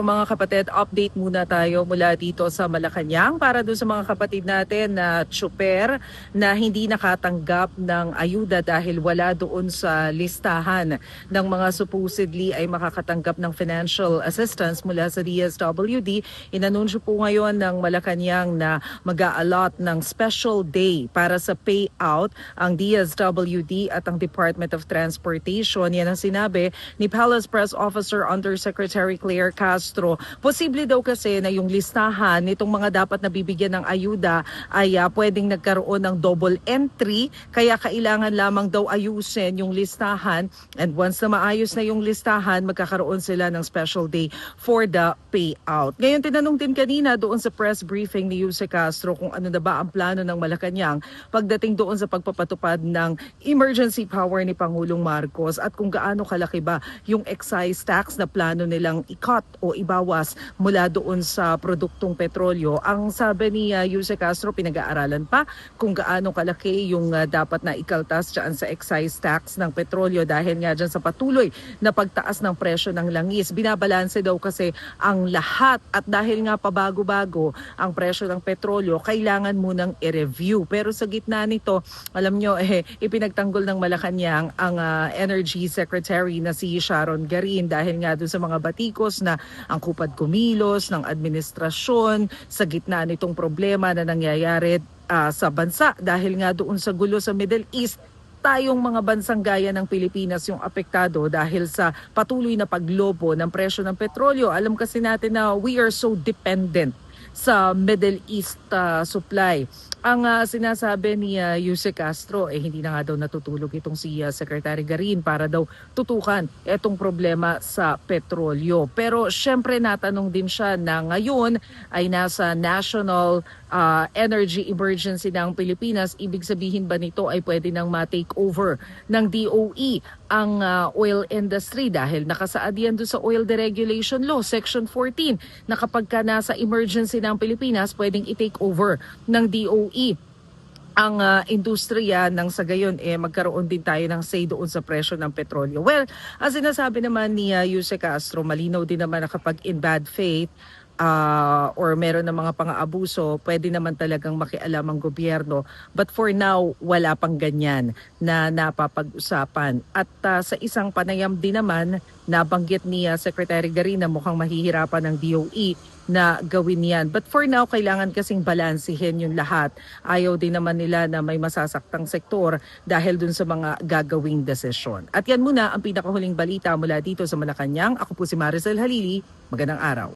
Mga kapatid, update muna tayo mula dito sa Malacanang para doon sa mga kapatid natin na tsuper na hindi nakatanggap ng ayuda dahil wala doon sa listahan ng mga supposedly ay makakatanggap ng financial assistance mula sa DSWD. Inanunsyo po ngayon ng Malacanang na mag-a-allot ng special day para sa payout ang DSWD at ang Department of Transportation. Yan ang sinabi ni Palace Press Officer Undersecretary Claire Castro. Posible daw kasi na yung listahan nitong mga dapat nabibigyan ng ayuda ay pwedeng nagkaroon ng double entry, kaya kailangan lamang daw ayusin yung listahan, and once na maayos na yung listahan, magkakaroon sila ng special day for the payout. Ngayon, tinanong din kanina doon sa press briefing ni Jose Castro kung ano na ba ang plano ng Malacanang pagdating doon sa pagpapatupad ng emergency power ni Pangulong Marcos at kung gaano kalaki ba yung excise tax na plano nilang i-cut o ibawas mula doon sa produktong petrolyo. Ang sabi ni Jose Castro, pinag-aaralan pa kung gaano kalaki yung dapat na ikaltas dyan sa excise tax ng petrolyo dahil nga dyan sa patuloy na pagtaas ng presyo ng langis. Binabalanse daw kasi ang lahat at dahil nga pabago-bago ang presyo ng petrolyo, kailangan munang i-review. Pero sa gitna nito, alam nyo, ipinagtanggol ng Malacanang ang Energy Secretary na si Sharon Garin dahil nga doon sa mga batikos na ang kupad kumilos ng administrasyon sa gitna nitong problema na nangyayari sa bansa dahil nga doon sa gulo sa Middle East. Tayong mga bansang gaya ng Pilipinas yung apektado dahil sa patuloy na paglobo ng presyo ng petrolyo. Alam kasi natin na we are so dependent sa Middle East supply. Ang sinasabi ni Jose Castro, hindi na nga daw natutulog itong si Secretary Garin para daw tutukan itong problema sa petrolyo. Pero syempre natanong din siya na ngayon ay nasa national energy emergency ng Pilipinas. Ibig sabihin ba nito ay pwede nang ma-take over ng DOE ang oil industry dahil nakasaad yan doon sa Oil Deregulation Law, Section 14, na kapag ka nasa emergency ng Pilipinas, pwedeng i-take over ng DOE ang industriya nang sa gayon magkaroon din tayo ng say doon sa presyo ng petrolyo. Well, as sinasabi naman ni Jose Castro, malinaw din naman na kapag in bad faith or meron ng mga pang-aabuso, pwede naman talagang makialam ang gobyerno. But for now, wala pang ganyan na napapag-usapan. At sa isang panayam din naman, nabanggit ni Secretary Garin na mukhang mahihirapan ng DOE na gawin yan. But for now, kailangan kasing balansihin yung lahat. Ayaw din naman nila na may masasaktang sektor dahil dun sa mga gagawing desisyon. At yan muna ang pinakahuling balita mula dito sa Malacanang. Ako po si Maricel Halili. Magandang araw.